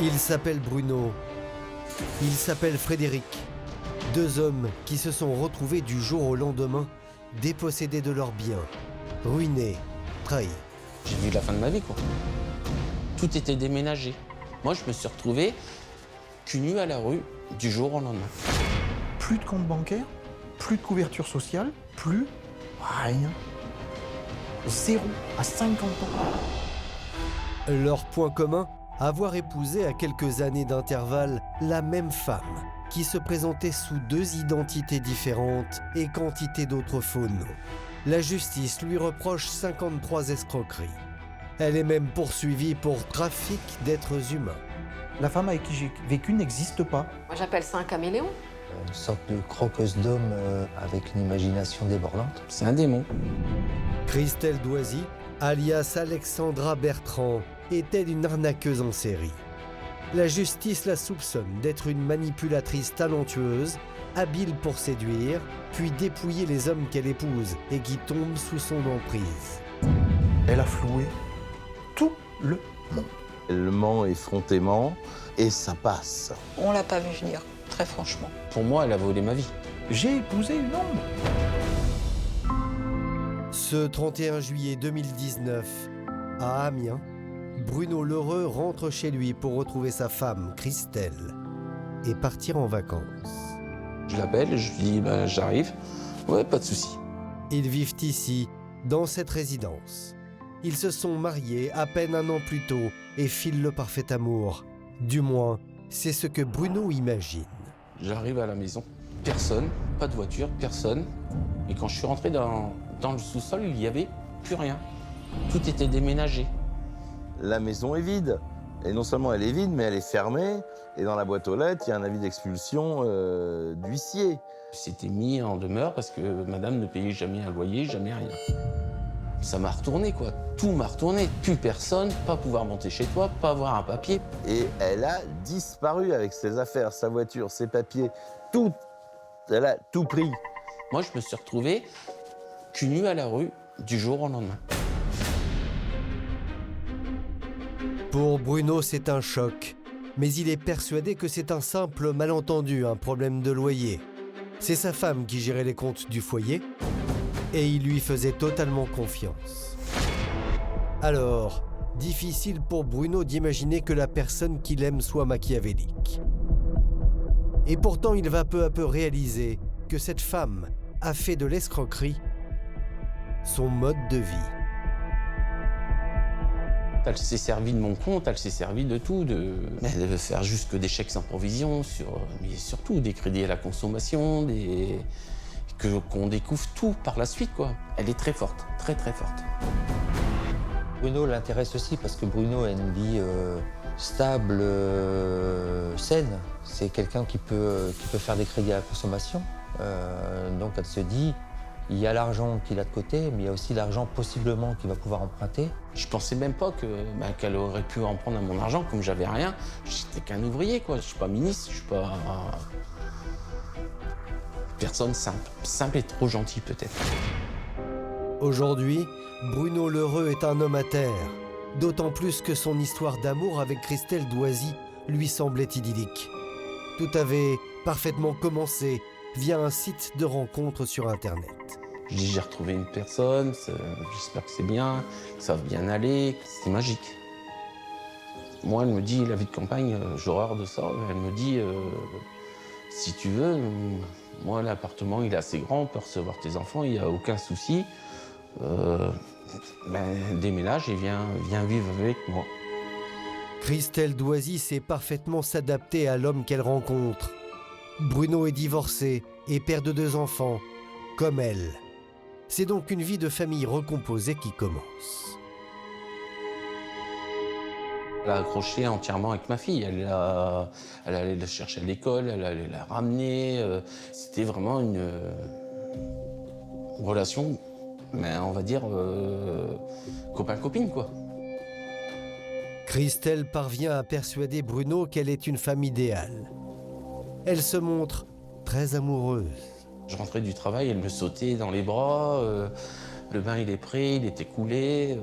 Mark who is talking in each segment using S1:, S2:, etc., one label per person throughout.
S1: Il s'appelle Bruno. Il s'appelle Frédéric. Deux hommes qui se sont retrouvés du jour au lendemain, dépossédés de leurs biens, ruinés, trahis.
S2: J'ai vu la fin de ma vie, quoi. Tout était déménagé. Moi, je me suis retrouvé cul nu à la rue du jour au lendemain.
S3: Plus de compte bancaire, plus de couverture sociale, plus rien. Zéro à 50 ans.
S1: Leur point commun, avoir épousé à quelques années d'intervalle la même femme qui se présentait sous deux identités différentes et quantité d'autres faux noms. La justice lui reproche 53 escroqueries. Elle est même poursuivie pour trafic d'êtres humains.
S3: La femme avec qui j'ai vécu n'existe pas.
S4: Moi, j'appelle ça un caméléon.
S5: Une sorte de croqueuse d'homme avec une imagination débordante.
S2: C'est un démon.
S1: Christelle Doisy, alias Alexandra Bertrand, est-elle une arnaqueuse en série? La justice la soupçonne d'être une manipulatrice talentueuse, habile pour séduire, puis dépouiller les hommes qu'elle épouse et qui tombent sous son emprise.
S3: Elle a floué tout le monde.
S6: Elle ment effrontément et ça passe.
S7: On l'a pas vu venir, très franchement.
S2: Pour moi, elle a volé ma vie.
S3: J'ai épousé une ombre.
S1: Ce 31 juillet 2019, à Amiens, Bruno Lheureux rentre chez lui pour retrouver sa femme, Christelle, et partir en vacances.
S2: Je l'appelle, je lui dis j'arrive. Ouais, pas de souci.
S1: Ils vivent ici, dans cette résidence. Ils se sont mariés à peine un an plus tôt et filent le parfait amour. Du moins, c'est ce que Bruno imagine.
S2: J'arrive à la maison, personne, pas de voiture, personne. Et quand je suis rentré dans le sous-sol, il n'y avait plus rien. Tout était déménagé.
S6: La maison est vide. Et non seulement elle est vide, mais elle est fermée. Et dans la boîte aux lettres, il y a un avis d'expulsion d'huissier.
S2: C'était mis en demeure parce que madame ne payait jamais un loyer, jamais rien. Ça m'a retourné, quoi. Tout m'a retourné. Plus personne, pas pouvoir monter chez toi, pas avoir un papier.
S6: Et elle a disparu avec ses affaires, sa voiture, ses papiers, tout. Elle a tout pris.
S2: Moi, je me suis retrouvé cul nu à la rue du jour au lendemain.
S1: Pour Bruno, c'est un choc. Mais il est persuadé que c'est un simple malentendu, un problème de loyer. C'est sa femme qui gérait les comptes du foyer et il lui faisait totalement confiance. Alors, difficile pour Bruno d'imaginer que la personne qu'il aime soit machiavélique. Et pourtant, il va peu à peu réaliser que cette femme a fait de l'escroquerie son mode de vie.
S2: Elle s'est servie de mon compte, elle s'est servie de tout, de faire jusque des chèques sans provision, mais surtout des crédits à la consommation, qu'on découvre tout par la suite, quoi. Elle est très forte, très très forte.
S5: Bruno l'intéresse aussi parce que Bruno a une vie stable, saine. C'est quelqu'un qui peut faire des crédits à la consommation. Donc elle se dit, il y a l'argent qu'il a de côté, mais il y a aussi l'argent possiblement qu'il va pouvoir emprunter.
S2: Je pensais même pas qu'elle aurait pu en prendre à mon argent, comme j'avais rien. J'étais qu'un ouvrier, quoi. Je suis pas ministre, je suis pas... Personne simple. Simple et trop gentil, peut-être.
S1: Aujourd'hui, Bruno Lheureux est un homme à terre. D'autant plus que son histoire d'amour avec Christelle Doisy lui semblait idyllique. Tout avait parfaitement commencé via un site de rencontre sur Internet.
S2: Je dis, j'ai retrouvé une personne, j'espère que c'est bien, que ça va bien aller, c'est magique. Moi, elle me dit, la vie de campagne, j'ai horreur de ça. Elle me dit, si tu veux, moi, l'appartement, il est assez grand, on peut recevoir tes enfants, il n'y a aucun souci. Déménage et viens vivre avec moi.
S1: Christelle Doisy sait parfaitement s'adapter à l'homme qu'elle rencontre. Bruno est divorcé et père de 2 enfants, comme elle. C'est donc une vie de famille recomposée qui commence.
S2: Elle a accroché entièrement avec ma fille. Elle allait la chercher à l'école, elle allait la ramener. C'était vraiment une relation, on va dire, copain-copine, quoi.
S1: Christelle parvient à persuader Bruno qu'elle est une femme idéale. Elle se montre très amoureuse.
S2: Je rentrais du travail, elle me sautait dans les bras. Le bain, il est prêt, il était coulé.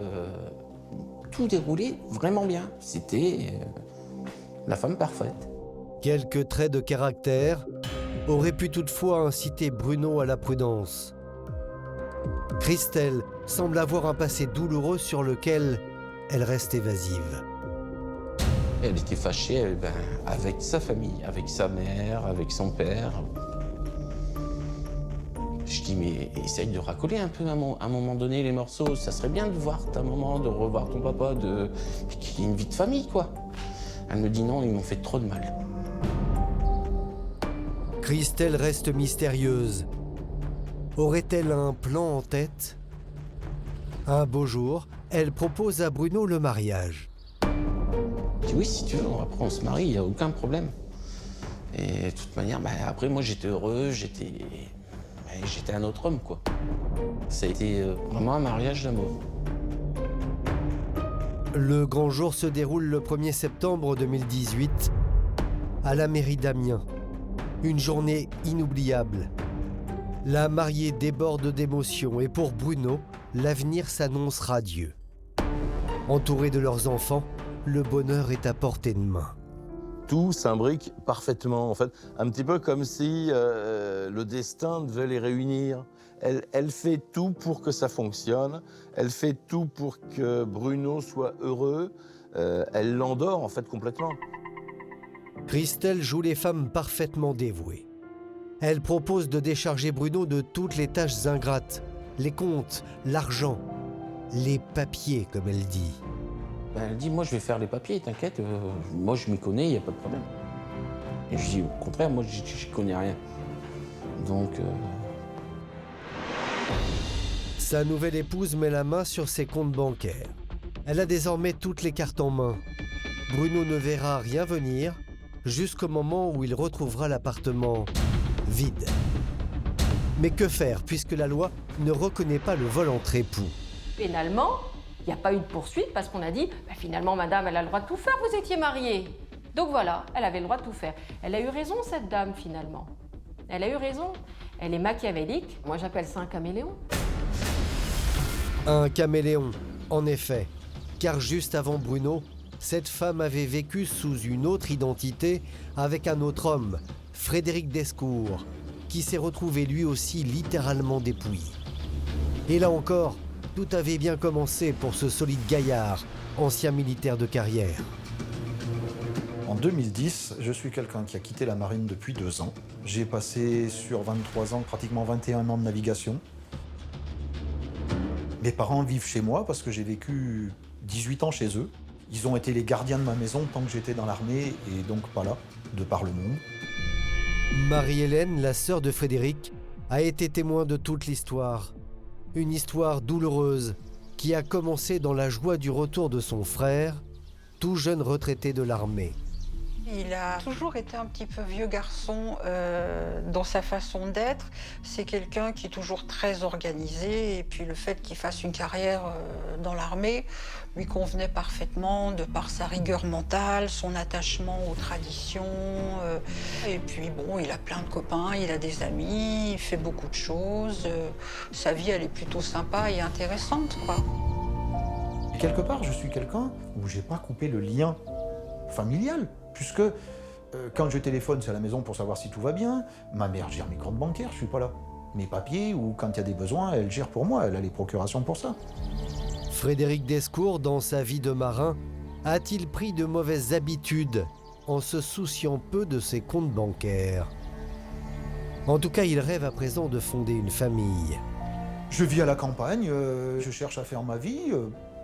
S2: Tout déroulait vraiment bien. C'était la femme parfaite.
S1: Quelques traits de caractère auraient pu toutefois inciter Bruno à la prudence. Christelle semble avoir un passé douloureux sur lequel elle reste évasive.
S2: Elle était fâchée avec sa famille, avec sa mère, avec son père. Je dis, mais essaye de racoler un peu à un moment donné les morceaux. Ça serait bien de voir ta maman, de revoir ton papa, qu'il y ait une vie de famille, quoi. Elle me dit non, ils m'ont fait trop de mal.
S1: Christelle reste mystérieuse. Aurait-elle un plan en tête? Un beau jour, elle propose à Bruno le mariage.
S2: Je dis oui, si tu veux, après on se marie, il n'y a aucun problème. Et de toute manière, après moi j'étais heureux, j'étais un autre homme, quoi. Ça a été vraiment un mariage d'amour.
S1: Le grand jour se déroule le 1er septembre 2018 à la mairie d'Amiens. Une journée inoubliable. La mariée déborde d'émotion et pour Bruno, l'avenir s'annonce radieux. Entourés de leurs enfants, le bonheur est à portée de main.
S6: Tout s'imbrique parfaitement, en fait. Un petit peu comme si le destin devait les réunir. Elle fait tout pour que ça fonctionne. Elle fait tout pour que Bruno soit heureux. Elle l'endort, en fait, complètement.
S1: Christelle joue les femmes parfaitement dévouées. Elle propose de décharger Bruno de toutes les tâches ingrates, les comptes, l'argent, les papiers, comme elle dit.
S2: Elle dit, moi je vais faire les papiers, t'inquiète, moi je m'y connais, il n'y a pas de problème. Et je dis, au contraire, moi je connais rien. Donc...
S1: Sa nouvelle épouse met la main sur ses comptes bancaires. Elle a désormais toutes les cartes en main. Bruno ne verra rien venir jusqu'au moment où il retrouvera l'appartement vide. Mais que faire puisque la loi ne reconnaît pas le vol entre époux?
S4: Pénalement, il n'y a pas eu de poursuite parce qu'on a dit finalement, madame, elle a le droit de tout faire, vous étiez mariée. Donc voilà, elle avait le droit de tout faire. Elle a eu raison, cette dame, finalement. Elle a eu raison. Elle est machiavélique. Moi, j'appelle ça un caméléon.
S1: Un caméléon, en effet. Car juste avant Bruno, cette femme avait vécu sous une autre identité avec un autre homme, Frédéric Descours, qui s'est retrouvé lui aussi littéralement dépouillé. Et là encore, tout avait bien commencé pour ce solide gaillard, ancien militaire de carrière.
S3: En 2010, je suis quelqu'un qui a quitté la marine depuis 2 ans. J'ai passé sur 23 ans, pratiquement 21 ans de navigation. Mes parents vivent chez moi parce que j'ai vécu 18 ans chez eux. Ils ont été les gardiens de ma maison tant que j'étais dans l'armée et donc pas là, de par le monde.
S1: Marie-Hélène, la sœur de Frédéric, a été témoin de toute l'histoire. Une histoire douloureuse qui a commencé dans la joie du retour de son frère, tout jeune retraité de l'armée.
S7: Il a toujours été un petit peu vieux garçon dans sa façon d'être. C'est quelqu'un qui est toujours très organisé et puis le fait qu'il fasse une carrière dans l'armée lui convenait parfaitement de par sa rigueur mentale, son attachement aux traditions. Et puis bon, il a plein de copains, il a des amis, il fait beaucoup de choses. Sa vie, elle est plutôt sympa et intéressante, quoi.
S3: Quelque part, je suis quelqu'un où j'ai pas coupé le lien familial. Puisque quand je téléphone, c'est à la maison pour savoir si tout va bien. Ma mère gère mes comptes bancaires, je suis pas là. Mes papiers, ou quand il y a des besoins, elle gère pour moi, elle a les procurations pour ça.
S1: Frédéric Descours, dans sa vie de marin, a-t-il pris de mauvaises habitudes en se souciant peu de ses comptes bancaires? En tout cas, il rêve à présent de fonder une famille.
S3: Je vis à la campagne, je cherche à faire ma vie,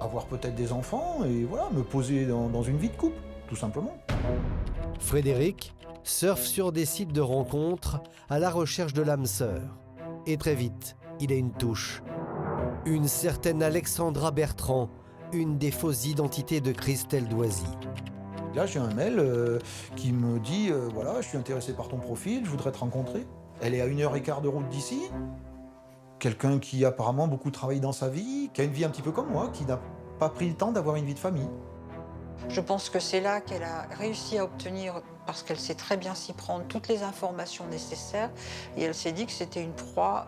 S3: avoir peut-être des enfants, et voilà, me poser dans une vie de couple, tout simplement.
S1: Frédéric surfe sur des sites de rencontres à la recherche de l'âme sœur. Et très vite, il a une touche. Une certaine Alexandra Bertrand, une des fausses identités de Christelle Doisy.
S3: Là, j'ai un mail qui me dit voilà, je suis intéressé par ton profil, je voudrais te rencontrer. Elle est à 1h15 de route d'ici. Quelqu'un qui apparemment beaucoup travaillé dans sa vie, qui a une vie un petit peu comme moi, qui n'a pas pris le temps d'avoir une vie de famille.
S7: Je pense que c'est là qu'elle a réussi à obtenir, parce qu'elle sait très bien s'y prendre, toutes les informations nécessaires. Et elle s'est dit que c'était une proie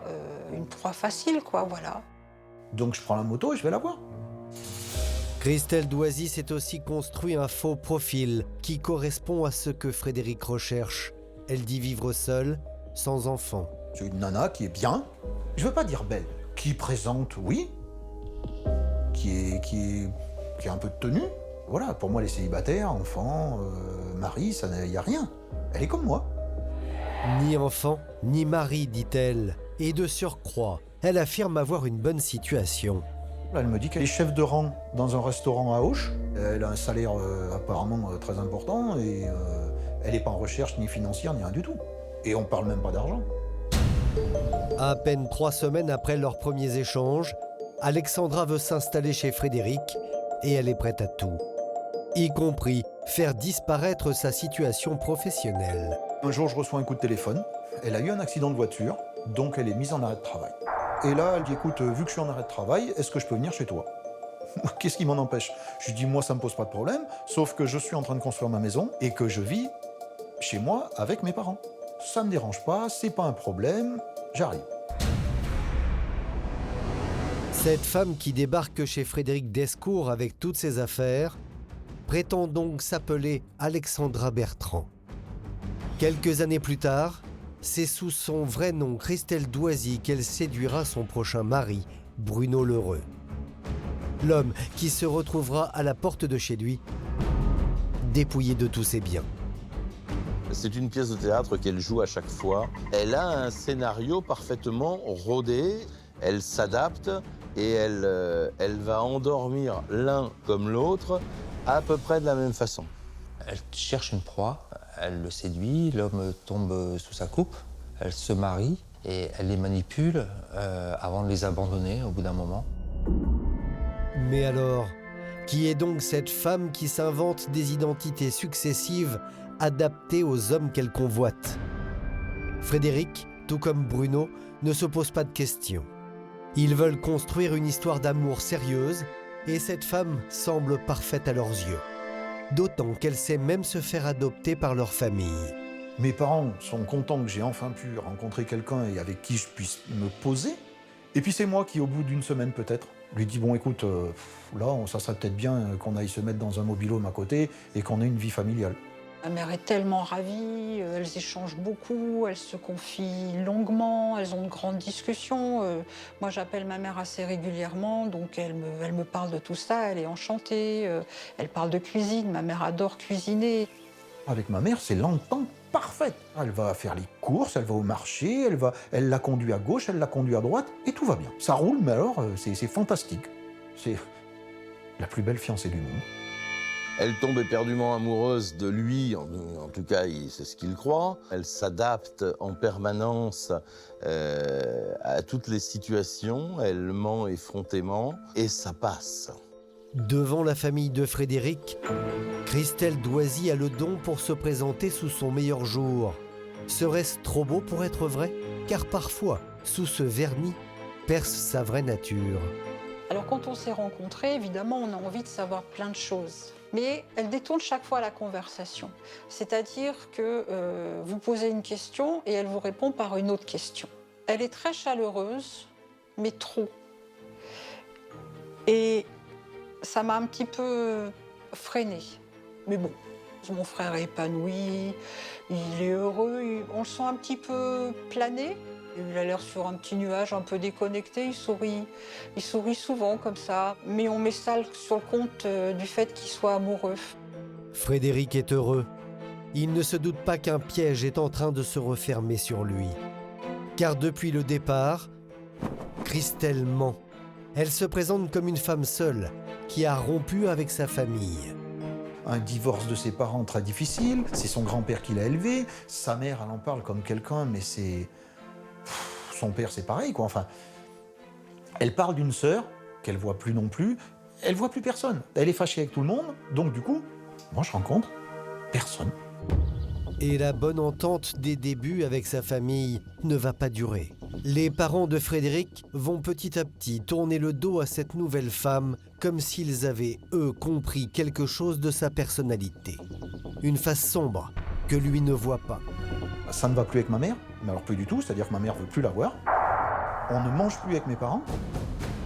S7: facile, quoi, voilà.
S3: Donc je prends la moto et je vais la voir.
S1: Christelle Doisy s'est aussi construit un faux profil qui correspond à ce que Frédéric recherche. Elle dit vivre seule, sans enfant.
S3: C'est une nana qui est bien, je veux pas dire belle, qui présente, oui, qui a un peu de tenue. Voilà, pour moi, les célibataires, enfants, mari, il n'y a rien. Elle est comme moi.
S1: Ni enfant, ni mari, dit-elle. Et de surcroît, elle affirme avoir une bonne situation.
S3: Elle me dit qu'elle est chef de rang dans un restaurant à Auch. Elle a un salaire apparemment très important et elle n'est pas en recherche ni financière ni rien du tout. Et on parle même pas d'argent.
S1: À peine 3 semaines après leurs premiers échanges, Alexandra veut s'installer chez Frédéric et elle est prête à tout, y compris faire disparaître sa situation professionnelle.
S3: Un jour, je reçois un coup de téléphone. Elle a eu un accident de voiture, donc elle est mise en arrêt de travail. Et là, elle dit, écoute, vu que je suis en arrêt de travail, est-ce que je peux venir chez toi? Qu'est-ce qui m'en empêche? Je lui dis, moi, ça me pose pas de problème, sauf que je suis en train de construire ma maison et que je vis chez moi avec mes parents. Ça me dérange pas, c'est pas un problème, j'arrive.
S1: Cette femme qui débarque chez Frédéric Descours avec toutes ses affaires prétend donc s'appeler Alexandra Bertrand. Quelques années plus tard, c'est sous son vrai nom, Christelle Doisy, qu'elle séduira son prochain mari, Bruno Lheureux. L'homme qui se retrouvera à la porte de chez lui, dépouillé de tous ses biens.
S6: C'est une pièce de théâtre qu'elle joue à chaque fois. Elle a un scénario parfaitement rodé, elle s'adapte et elle va endormir l'un comme l'autre à peu près de la même façon.
S5: Elle cherche une proie, elle le séduit, l'homme tombe sous sa coupe, elle se marie et elle les manipule avant de les abandonner au bout d'un moment.
S1: Mais alors, qui est donc cette femme qui s'invente des identités successives adaptées aux hommes qu'elle convoite? Frédéric, tout comme Bruno, ne se pose pas de questions. Ils veulent construire une histoire d'amour sérieuse et cette femme semble parfaite à leurs yeux. D'autant qu'elle sait même se faire adopter par leur famille.
S3: Mes parents sont contents que j'ai enfin pu rencontrer quelqu'un et avec qui je puisse me poser. Et puis c'est moi qui, au bout d'une semaine peut-être, lui dis bon écoute, là ça serait peut-être bien qu'on aille se mettre dans un mobil-home à côté et qu'on ait une vie familiale.
S7: Ma mère est tellement ravie, elles échangent beaucoup, elles se confient longuement, elles ont de grandes discussions. Moi, j'appelle ma mère assez régulièrement, donc elle me parle de tout ça, elle est enchantée. Elle parle de cuisine, ma mère adore cuisiner.
S3: Avec ma mère, c'est l'entente parfaite. Elle va faire les courses, elle va au marché, elle la conduit à gauche, elle la conduit à droite, et tout va bien. Ça roule, mais alors, c'est fantastique. C'est la plus belle fiancée du monde.
S6: Elle tombe éperdument amoureuse de lui, en tout cas c'est ce qu'il croit. Elle s'adapte en permanence à toutes les situations, elle ment effrontément et ça passe.
S1: Devant la famille de Frédéric, Christelle Doisy a le don pour se présenter sous son meilleur jour. Serait-ce trop beau pour être vrai? Car parfois, sous ce vernis, perce sa vraie nature.
S7: Alors quand on s'est rencontrés, évidemment, on a envie de savoir plein de choses. Mais elle détourne chaque fois la conversation. C'est-à-dire que vous posez une question et elle vous répond par une autre question. Elle est très chaleureuse, mais trop. Et ça m'a un petit peu freinée. Mais bon, mon frère est épanoui, il est heureux, on le sent un petit peu plané. Il a l'air sur un petit nuage un peu déconnecté, il sourit souvent comme ça. Mais on met ça sur le compte du fait qu'il soit amoureux.
S1: Frédéric est heureux. Il ne se doute pas qu'un piège est en train de se refermer sur lui. Car depuis le départ, Christelle ment. Elle se présente comme une femme seule, qui a rompu avec sa famille.
S3: Un divorce de ses parents très difficile, c'est son grand-père qui l'a élevé. Sa mère, elle en parle comme quelqu'un, mais c'est... Son père, c'est pareil, quoi. Enfin, elle parle d'une sœur qu'elle voit plus non plus. Elle voit plus personne. Elle est fâchée avec tout le monde. Donc, du coup, moi, je rencontre personne.
S1: Et la bonne entente des débuts avec sa famille ne va pas durer. Les parents de Frédéric vont petit à petit tourner le dos à cette nouvelle femme comme s'ils avaient, eux, compris quelque chose de sa personnalité. Une face sombre que lui ne voit pas.
S3: Ça ne va plus avec ma mère, mais alors plus du tout, c'est-à-dire que ma mère veut plus la voir. On ne mange plus avec mes parents,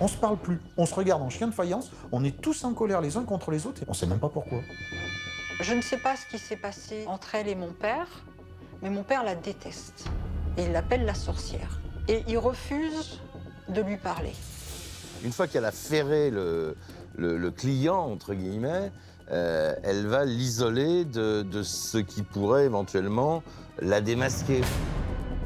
S3: On se parle plus, on se regarde en chien de faïence, on est tous en colère les uns contre les autres et on sait même pas pourquoi.
S7: Je ne sais pas ce qui s'est passé entre elle et mon père, mais mon père la déteste. Et il l'appelle la sorcière. Et il refuse de lui parler.
S6: Une fois qu'elle a ferré le client, entre guillemets, elle va l'isoler de ce qui pourrait éventuellement la démasquer.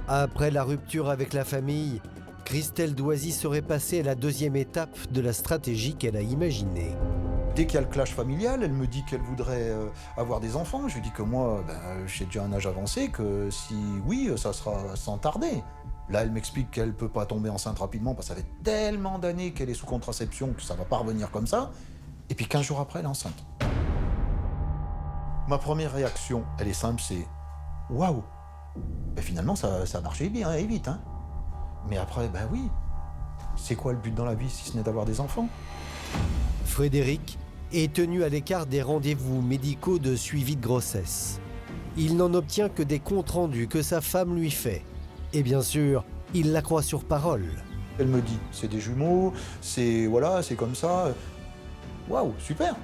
S1: Après la rupture avec la famille, Christelle Doisy serait passée à la deuxième étape de la stratégie qu'elle a imaginée.
S3: Dès qu'il y a le clash familial, elle me dit qu'elle voudrait avoir des enfants. Je lui dis que moi, j'ai déjà un âge avancé, que si oui, ça sera sans tarder. Là, elle m'explique qu'elle ne peut pas tomber enceinte rapidement parce que ça fait tellement d'années qu'elle est sous contraception que ça ne va pas revenir comme ça. Et puis 15 jours après, elle est enceinte. Ma première réaction, elle est simple, c'est « Waouh !» Finalement, ça marchait bien et vite. Hein. Mais après, oui, c'est quoi le but dans la vie si ce n'est d'avoir des enfants?
S1: Frédéric est tenu à l'écart des rendez-vous médicaux de suivi de grossesse. Il n'en obtient que des comptes rendus que sa femme lui fait. Et bien sûr, il la croit sur parole.
S3: Elle me dit, c'est des jumeaux, c'est voilà, c'est comme ça. Waouh, super!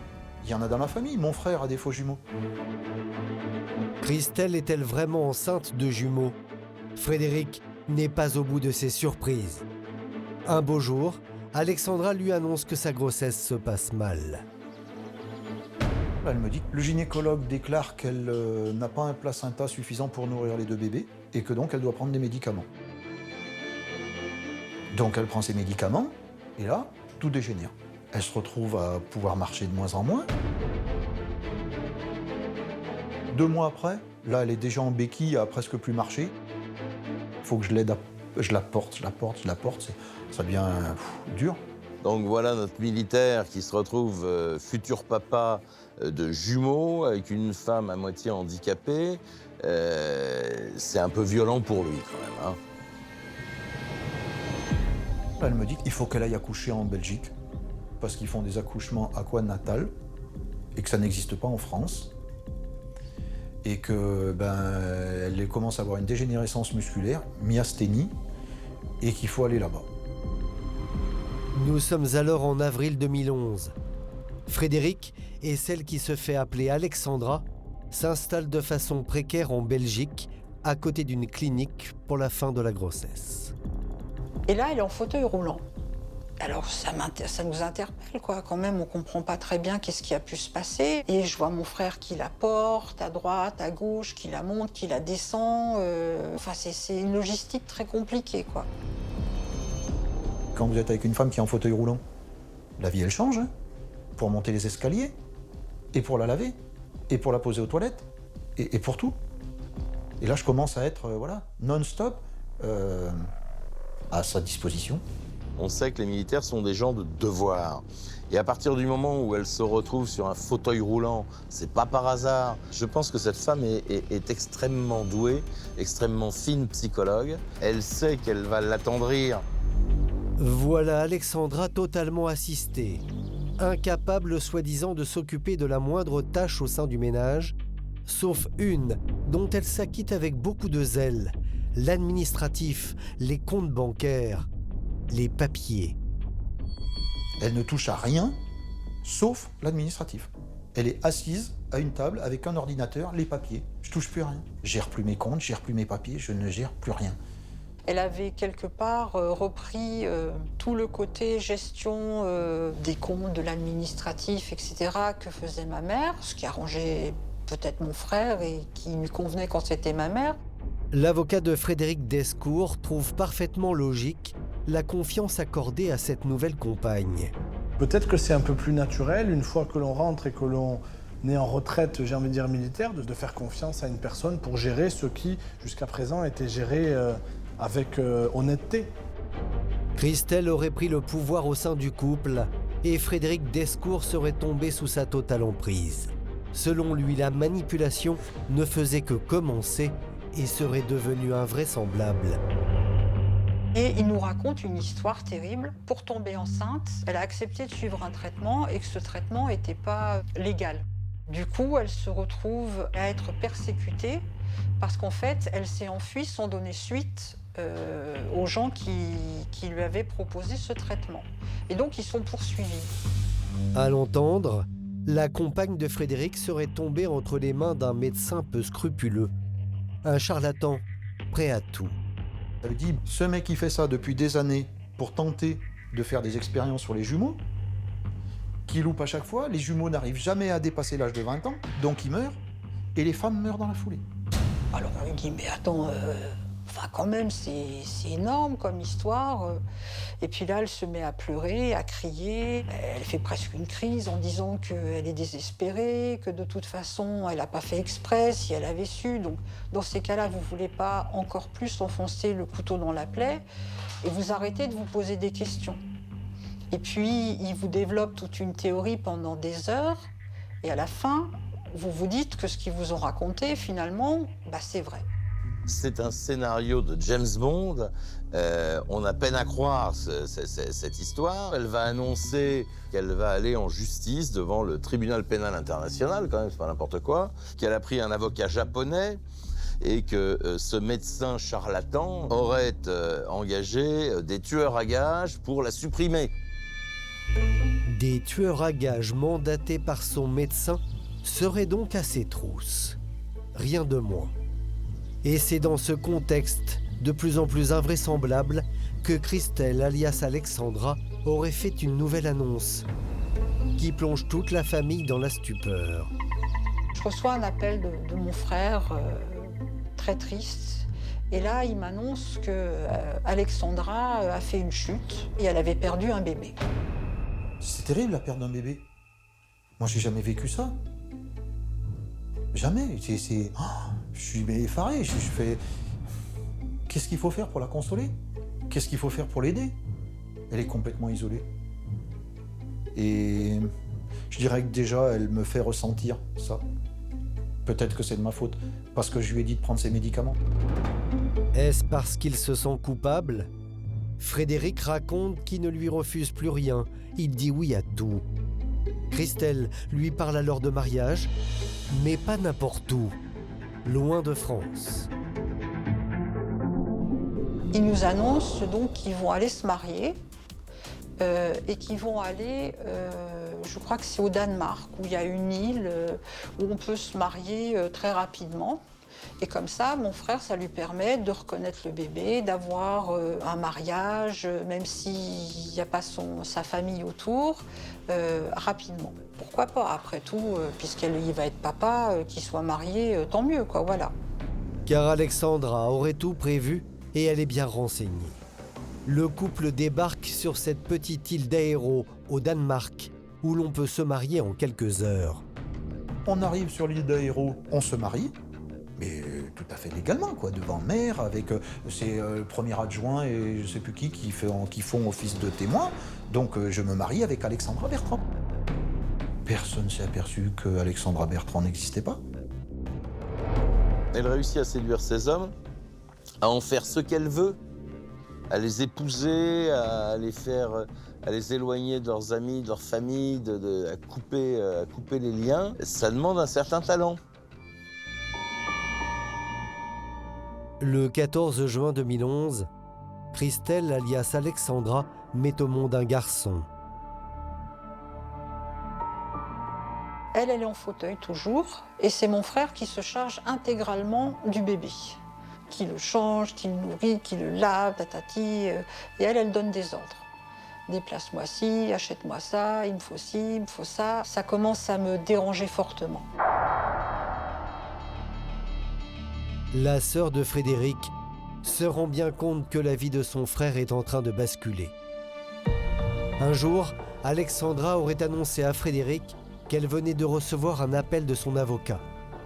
S3: Il y en a dans la famille, mon frère a des faux jumeaux.
S1: Christelle est-elle vraiment enceinte de jumeaux? Frédéric n'est pas au bout de ses surprises. Un beau jour, Alexandra lui annonce que sa grossesse se passe mal.
S3: Elle me dit, le gynécologue déclare qu'elle n'a pas un placenta suffisant pour nourrir les deux bébés et que donc elle doit prendre des médicaments. Donc elle prend ses médicaments et là, tout dégénère. Elle se retrouve à pouvoir marcher de moins en moins. 2 mois après, là elle est déjà en béquille, à presque plus marcher. Il faut que je l'aide, je la porte, ça devient dur.
S6: Donc voilà notre militaire qui se retrouve futur papa de jumeaux avec une femme à moitié handicapée. C'est un peu violent pour lui quand même. Hein.
S3: Elle me dit qu'il faut qu'elle aille accoucher en Belgique parce qu'ils font des accouchements aquanatals et que ça n'existe pas en France. Et que elle commence à avoir une dégénérescence musculaire, myasthénie, et qu'il faut aller là-bas.
S1: Nous sommes alors en avril 2011. Frédéric et celle qui se fait appeler Alexandra s'installent de façon précaire en Belgique, à côté d'une clinique pour la fin de la grossesse.
S7: Et là, elle est en fauteuil roulant. Alors ça nous interpelle, quoi. Quand même, on comprend pas très bien qu'est-ce qui a pu se passer. Et je vois mon frère qui la porte à droite, à gauche, qui la monte, qui la descend. Enfin, c'est une logistique très compliquée, quoi.
S3: Quand vous êtes avec une femme qui est en fauteuil roulant, la vie, elle change, hein, pour monter les escaliers, et pour la laver, et pour la poser aux toilettes, et pour tout. Et là, je commence à être, non-stop, à sa disposition.
S6: On sait que les militaires sont des gens de devoir. Et à partir du moment où elle se retrouve sur un fauteuil roulant, c'est pas par hasard. Je pense que cette femme est extrêmement douée, extrêmement fine psychologue. Elle sait qu'elle va l'attendrir.
S1: Voilà Alexandra totalement assistée, incapable soi-disant de s'occuper de la moindre tâche au sein du ménage, sauf une dont elle s'acquitte avec beaucoup de zèle, l'administratif, les comptes bancaires, les papiers.
S3: Elle ne touche à rien, sauf l'administratif. Elle est assise à une table avec un ordinateur, les papiers. Je touche plus à rien. Je gère plus mes comptes, je gère plus mes papiers, je ne gère plus rien.
S7: Elle avait quelque part repris tout le côté gestion des comptes, de l'administratif, etc. que faisait ma mère, ce qui arrangeait peut-être mon frère et qui lui convenait quand c'était ma mère.
S1: L'avocat de Frédéric Descours trouve parfaitement logique la confiance accordée à cette nouvelle compagne.
S8: Peut-être que c'est un peu plus naturel, une fois que l'on rentre et que l'on est en retraite, j'ai envie de dire militaire, de faire confiance à une personne pour gérer ce qui, jusqu'à présent, était géré avec honnêteté.
S1: Christelle aurait pris le pouvoir au sein du couple et Frédéric Descours serait tombé sous sa totale emprise. Selon lui, la manipulation ne faisait que commencer et serait devenue invraisemblable.
S7: Et il nous raconte une histoire terrible. Pour tomber enceinte, elle a accepté de suivre un traitement et que ce traitement n'était pas légal. Du coup, elle se retrouve à être persécutée parce qu'en fait, elle s'est enfuie sans donner suite aux gens qui lui avaient proposé ce traitement. Et donc ils sont poursuivis.
S1: À l'entendre, la compagne de Frédéric serait tombée entre les mains d'un médecin peu scrupuleux, un charlatan prêt à tout.
S3: Elle dit, ce mec qui fait ça depuis des années pour tenter de faire des expériences sur les jumeaux, qui loupe à chaque fois, les jumeaux n'arrivent jamais à dépasser l'âge de 20 ans, donc ils meurent, et les femmes meurent dans la foulée.
S7: Alors on lui dit, mais attends, enfin quand même, c'est énorme comme histoire. Et puis là, elle se met à pleurer, à crier. Elle fait presque une crise en disant qu'elle est désespérée, que de toute façon, elle n'a pas fait exprès si elle avait su. Donc dans ces cas-là, vous ne voulez pas encore plus enfoncer le couteau dans la plaie et vous arrêtez de vous poser des questions. Et puis, il vous développe toute une théorie pendant des heures. Et à la fin, vous vous dites que ce qu'ils vous ont raconté, finalement, c'est vrai.
S6: C'est un scénario de James Bond. On a peine à croire cette histoire. Elle va annoncer qu'elle va aller en justice devant le tribunal pénal international, quand même, c'est pas n'importe quoi, qu'elle a pris un avocat japonais et que ce médecin charlatan aurait engagé des tueurs à gages pour la supprimer.
S1: Des tueurs à gages mandatés par son médecin seraient donc à ses trousses. Rien de moins. Et c'est dans ce contexte de plus en plus invraisemblable que Christelle, alias Alexandra, aurait fait une nouvelle annonce qui plonge toute la famille dans la stupeur.
S7: Je reçois un appel de mon frère, très triste. Et là, il m'annonce que Alexandra a fait une chute et elle avait perdu un bébé.
S3: C'est terrible la perte d'un bébé. Moi, j'ai jamais vécu ça. Jamais. Je suis effaré. Je fais. Qu'est-ce qu'il faut faire pour la consoler? Qu'est-ce qu'il faut faire pour l'aider? Elle est complètement isolée. Et je dirais que déjà, elle me fait ressentir ça. Peut-être que c'est de ma faute, parce que je lui ai dit de prendre ses médicaments.
S1: Est-ce parce qu'il se sent coupable? Frédéric raconte qu'il ne lui refuse plus rien. Il dit oui à tout. Christelle lui parle alors de mariage, mais pas n'importe où, loin de France.
S7: Ils nous annoncent donc qu'ils vont aller se marier et qu'ils vont aller, je crois que c'est au Danemark, où il y a une île où on peut se marier très rapidement. Et comme ça, mon frère, ça lui permet de reconnaître le bébé, d'avoir un mariage, même s'il n'y a pas sa famille autour, rapidement. Pourquoi pas? Après tout, puisqu'il va être papa, qu'il soit marié, tant mieux, quoi, voilà.
S1: Car Alexandra aurait tout prévu et elle est bien renseignée. Le couple débarque sur cette petite île d'Aéro, au Danemark, où l'on peut se marier en quelques heures.
S3: On arrive sur l'île d'Aéro, on se marie. Mais tout à fait légalement, quoi, devant mer, avec ses premiers adjoints et je sais plus qui font office de témoin. Donc je me marie avec Alexandra Bertrand. Personne ne s'est aperçu que Alexandra Bertrand n'existait pas.
S6: Elle réussit à séduire ces hommes, à en faire ce qu'elle veut, à les épouser, à les éloigner de leurs amis, de leur famille, à couper les liens. Ça demande un certain talent.
S1: Le 14 juin 2011, Christelle, alias Alexandra, met au monde un garçon.
S7: Elle est en fauteuil toujours, et c'est mon frère qui se charge intégralement du bébé. Qui le change, qui le nourrit, qui le lave, tatati, et elle donne des ordres. Déplace-moi ci, achète-moi ça, il me faut ci, il me faut ça. Ça commence à me déranger fortement.
S1: La sœur de Frédéric se rend bien compte que la vie de son frère est en train de basculer. Un jour, Alexandra aurait annoncé à Frédéric qu'elle venait de recevoir un appel de son avocat.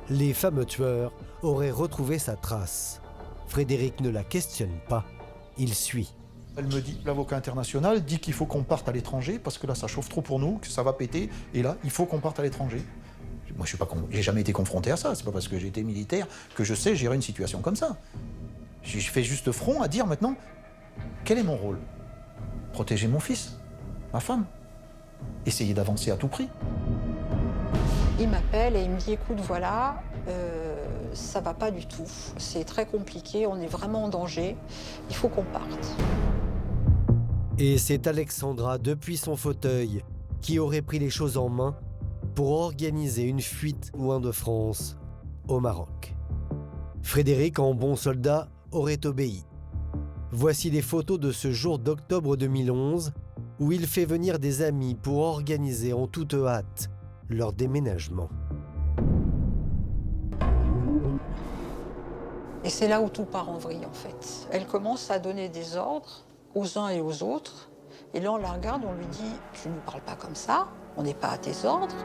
S1: Les fameux tueurs auraient retrouvé sa trace. Frédéric ne la questionne pas, il suit.
S3: Elle me dit, l'avocat international dit qu'il faut qu'on parte à l'étranger parce que là ça chauffe trop pour nous, que ça va péter, et là il faut qu'on parte à l'étranger. Moi, j'ai jamais été confronté à ça. C'est pas parce que j'ai été militaire que je sais gérer une situation comme ça. Je fais juste front à dire maintenant, quel est mon rôle? Protéger mon fils, ma femme, essayer d'avancer à tout prix.
S7: Il m'appelle et il me dit, écoute, voilà, ça va pas du tout. C'est très compliqué, on est vraiment en danger. Il faut qu'on parte.
S1: Et c'est Alexandra, depuis son fauteuil, qui aurait pris les choses en main pour organiser une fuite loin de France, au Maroc. Frédéric, en bon soldat, aurait obéi. Voici les photos de ce jour d'octobre 2011 où il fait venir des amis pour organiser en toute hâte leur déménagement.
S7: Et c'est là où tout part en vrille, en fait. Elle commence à donner des ordres aux uns et aux autres. Et là, on la regarde, on lui dit, tu ne nous parles pas comme ça, on n'est pas à tes ordres.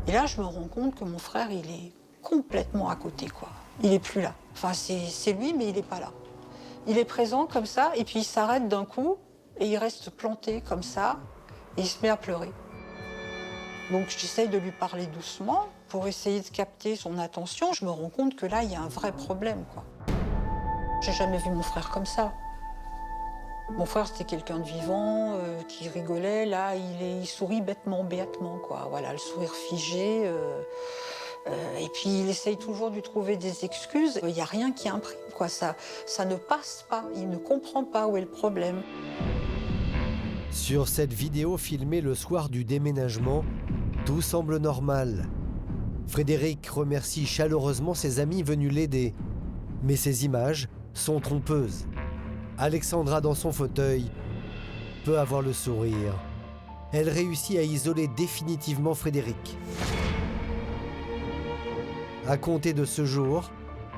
S7: Et là, je me rends compte que mon frère, il est complètement à côté, quoi. Il n'est plus là. Enfin, c'est lui, mais il n'est pas là. Il est présent comme ça, et puis il s'arrête d'un coup, et il reste planté comme ça, et il se met à pleurer. Donc j'essaye de lui parler doucement pour essayer de capter son attention. Je me rends compte que là, il y a un vrai problème, quoi. J'ai jamais vu mon frère comme ça. Mon frère, c'était quelqu'un de vivant, qui rigolait. Là, il sourit bêtement, béatement, quoi. Voilà, le sourire figé. Et puis, il essaye toujours de lui trouver des excuses. Il n'y a rien qui imprime, quoi. Ça ne passe pas. Il ne comprend pas où est le problème.
S1: Sur cette vidéo filmée le soir du déménagement, tout semble normal. Frédéric remercie chaleureusement ses amis venus l'aider. Mais ces images sont trompeuses. Alexandra, dans son fauteuil, peut avoir le sourire. Elle réussit à isoler définitivement Frédéric. À compter de ce jour,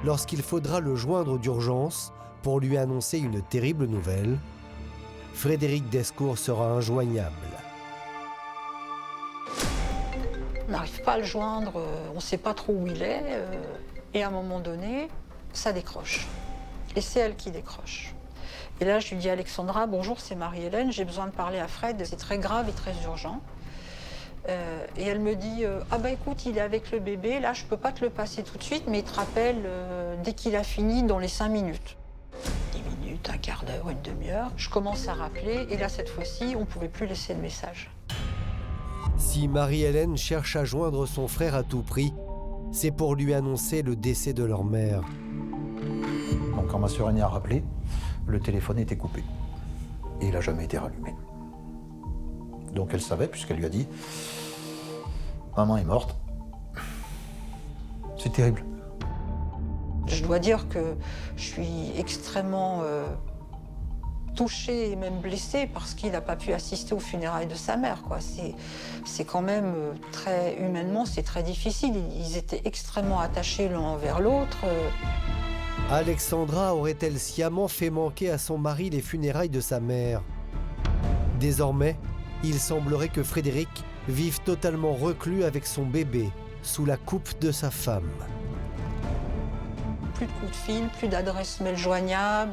S1: lorsqu'il faudra le joindre d'urgence pour lui annoncer une terrible nouvelle, Frédéric Descours sera injoignable.
S7: On n'arrive pas à le joindre, on ne sait pas trop où il est. Et à un moment donné, ça décroche. Et c'est elle qui décroche. Et là, je lui dis, Alexandra, bonjour, c'est Marie-Hélène, j'ai besoin de parler à Fred, c'est très grave et très urgent. Et elle me dit, ah bah écoute, il est avec le bébé, là, je peux pas te le passer tout de suite, mais il te rappelle dès qu'il a fini, dans les 5 minutes. 10 minutes, un quart d'heure, une demi-heure. Je commence à rappeler, et là, cette fois-ci, on ne pouvait plus laisser de message.
S1: Si Marie-Hélène cherche à joindre son frère à tout prix, c'est pour lui annoncer le décès de leur mère.
S3: Donc quand ma sœur aînée a rappelé, le téléphone était coupé. Et il n'a jamais été rallumé. Donc elle savait, puisqu'elle lui a dit « Maman est morte ». C'est terrible.
S7: Je dois dire que je suis extrêmement touchée et même blessée parce qu'il n'a pas pu assister aux funérailles de sa mère, quoi. C'est quand même très humainement, c'est très difficile. Ils étaient extrêmement attachés l'un envers l'autre.
S1: Alexandra aurait-elle sciemment fait manquer à son mari les funérailles de sa mère? Désormais, il semblerait que Frédéric vive totalement reclus avec son bébé, sous la coupe de sa femme.
S7: Plus de coups de fil, plus d'adresse mail joignable,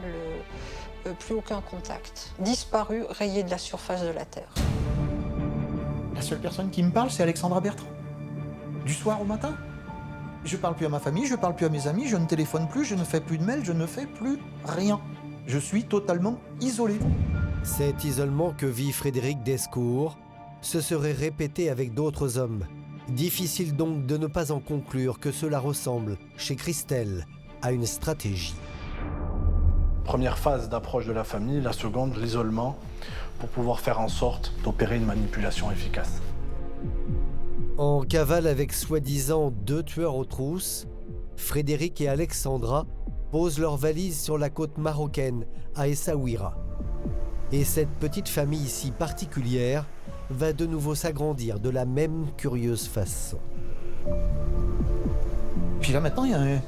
S7: plus aucun contact. Disparu, rayé de la surface de la Terre.
S3: La seule personne qui me parle, c'est Alexandra Bertrand. Du soir au matin. Je ne parle plus à ma famille, je ne parle plus à mes amis, je ne téléphone plus, je ne fais plus de mails, je ne fais plus rien. Je suis totalement isolé.
S1: Cet isolement que vit Frédéric Descours se serait répété avec d'autres hommes. Difficile donc de ne pas en conclure que cela ressemble, chez Christelle, à une stratégie.
S8: Première phase d'approche de la famille, la seconde, l'isolement, pour pouvoir faire en sorte d'opérer une manipulation efficace.
S1: En cavale avec soi-disant 2 tueurs aux trousses, Frédéric et Alexandra posent leurs valises sur la côte marocaine, à Essaouira. Et cette petite famille si particulière va de nouveau s'agrandir de la même curieuse façon.
S3: Puis là maintenant, il y a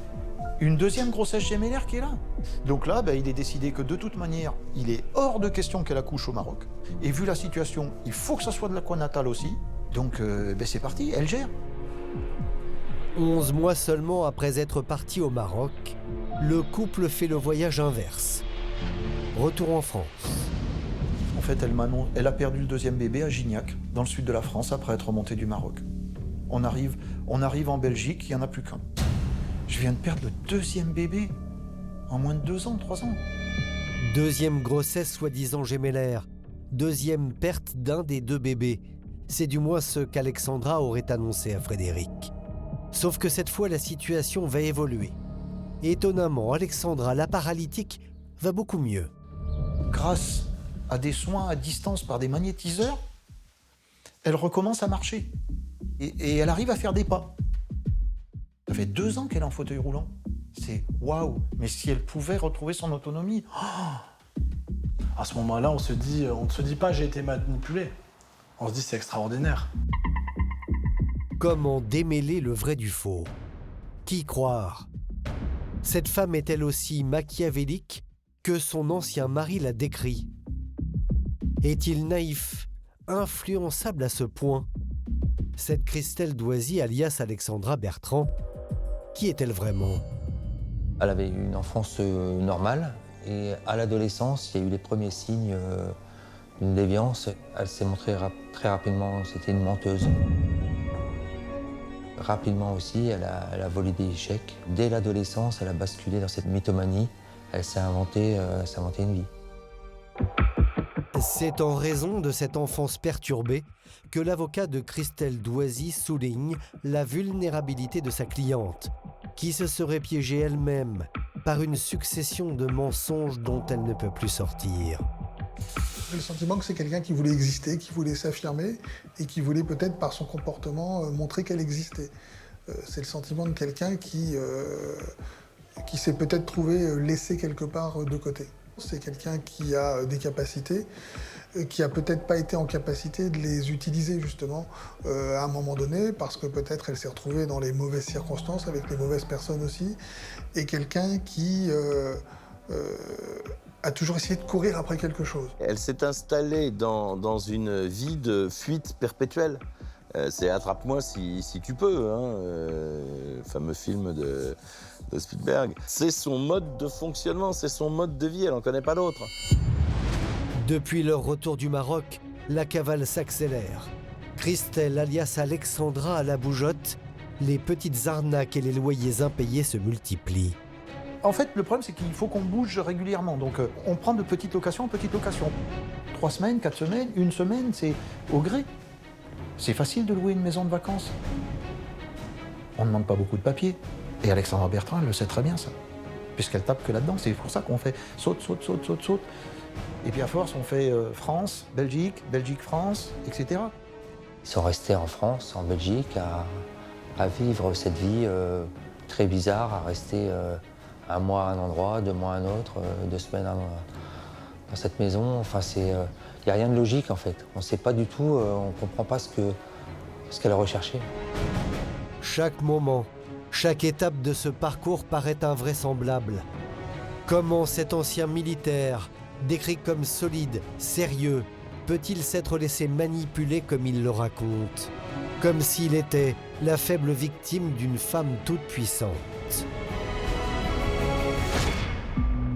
S3: une deuxième grossesse gémellaire qui est là. Donc là, il est décidé que de toute manière, il est hors de question qu'elle accouche au Maroc. Et vu la situation, il faut que ça soit de l'aquanatal aussi. Donc c'est parti, elle gère.
S1: 11 mois seulement après être parti au Maroc, le couple fait le voyage inverse. Retour en France.
S3: En fait, elle a perdu le deuxième bébé à Gignac, dans le sud de la France, après être remontée du Maroc. On arrive en Belgique, il n'y en a plus qu'un. Je viens de perdre le deuxième bébé en moins de 2 ans, 3 ans.
S1: Deuxième grossesse soi-disant gémellaire. Deuxième perte d'un des 2 bébés. C'est du moins ce qu'Alexandra aurait annoncé à Frédéric. Sauf que cette fois, la situation va évoluer. Étonnamment, Alexandra, la paralytique, va beaucoup mieux.
S3: Grâce à des soins à distance par des magnétiseurs, elle recommence à marcher. Et elle arrive à faire des pas. Ça fait 2 ans qu'elle est en fauteuil roulant. C'est waouh! Mais si elle pouvait retrouver son autonomie... Oh.
S8: À ce moment-là, on ne se dit pas j'ai été manipulé. On se dit c'est extraordinaire.
S1: Comment démêler le vrai du faux? Qui croire? Cette femme est-elle aussi machiavélique que son ancien mari l'a décrit? Est-il naïf, influençable à ce point? Cette Christelle Doisy, alias Alexandra Bertrand, qui est-elle vraiment?
S5: Elle avait eu une enfance normale et à l'adolescence, il y a eu les premiers signes d'une déviance. Elle s'est montrée très rapidement, c'était une menteuse. Rapidement aussi, elle a volé des chèques. Dès l'adolescence, elle a basculé dans cette mythomanie. Elle s'est inventé une vie.
S1: C'est en raison de cette enfance perturbée que l'avocat de Christelle Doisy souligne la vulnérabilité de sa cliente, qui se serait piégée elle-même par une succession de mensonges dont elle ne peut plus sortir.
S9: J'ai le sentiment que c'est quelqu'un qui voulait exister, qui voulait s'affirmer et qui voulait peut-être par son comportement montrer qu'elle existait. C'est le sentiment de quelqu'un qui s'est peut-être trouvé laissé quelque part de côté. C'est quelqu'un qui a des capacités, qui a peut-être pas été en capacité de les utiliser justement à un moment donné, parce que peut-être elle s'est retrouvée dans les mauvaises circonstances, avec les mauvaises personnes aussi, et quelqu'un qui a toujours essayé de courir après quelque chose.
S6: Elle s'est installée dans une vie de fuite perpétuelle. C'est Attrape-moi si tu peux, le fameux film de Spielberg. C'est son mode de fonctionnement, c'est son mode de vie, elle n'en connaît pas d'autre.
S1: Depuis leur retour du Maroc, la cavale s'accélère. Christelle, alias Alexandra à la bougeotte, les petites arnaques et les loyers impayés se multiplient.
S3: En fait, le problème, c'est qu'il faut qu'on bouge régulièrement. Donc, on prend de petite location en petite location. 3 semaines, 4 semaines, 1 semaine, c'est au gré. C'est facile de louer une maison de vacances. On ne demande pas beaucoup de papiers. Et Alexandra Bertrand, elle le sait très bien, ça. Puisqu'elle tape que là-dedans. C'est pour ça qu'on fait saute. Et puis à force, on fait France, Belgique, France, etc.
S5: Ils sont restés en France, en Belgique, à vivre cette vie très bizarre, à rester 1 mois à un endroit, 2 mois à un autre, 2 semaines dans cette maison. Enfin, il n'y a rien de logique en fait. On ne sait pas du tout, on ne comprend pas ce qu'elle recherchait.
S1: Chaque moment, chaque étape de ce parcours paraît invraisemblable. Comment cet ancien militaire, décrit comme solide, sérieux, peut-il s'être laissé manipuler comme il le raconte? Comme s'il était la faible victime d'une femme toute puissante.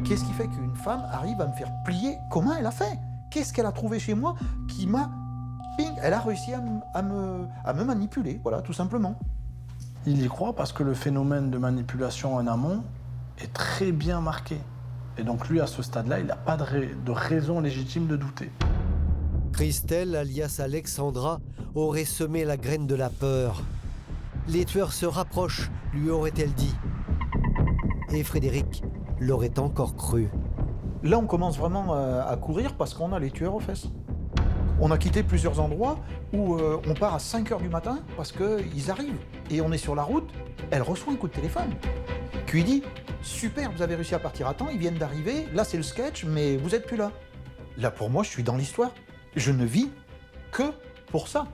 S3: Qu'est-ce qui fait qu'une femme arrive à me faire plier? Comment elle a fait? Qu'est-ce qu'elle a trouvé chez moi qui m'a... Ping, elle a réussi à me manipuler, voilà, tout simplement.
S8: Il y croit parce que le phénomène de manipulation en amont est très bien marqué. Et donc lui, à ce stade-là, il n'a pas de raison légitime de douter.
S1: Christelle, alias Alexandra, aurait semé la graine de la peur. Les tueurs se rapprochent, lui aurait-elle dit. Et Frédéric l'aurait encore cru.
S3: Là, on commence vraiment à courir parce qu'on a les tueurs aux fesses. On a quitté plusieurs endroits où on part à 5h du matin parce qu'ils arrivent. Et on est sur la route, elle reçoit un coup de téléphone. Qui lui dit « Super, vous avez réussi à partir à temps, ils viennent d'arriver, là c'est le sketch, mais vous n'êtes plus là. » Là, pour moi, je suis dans l'histoire. Je ne vis que pour ça.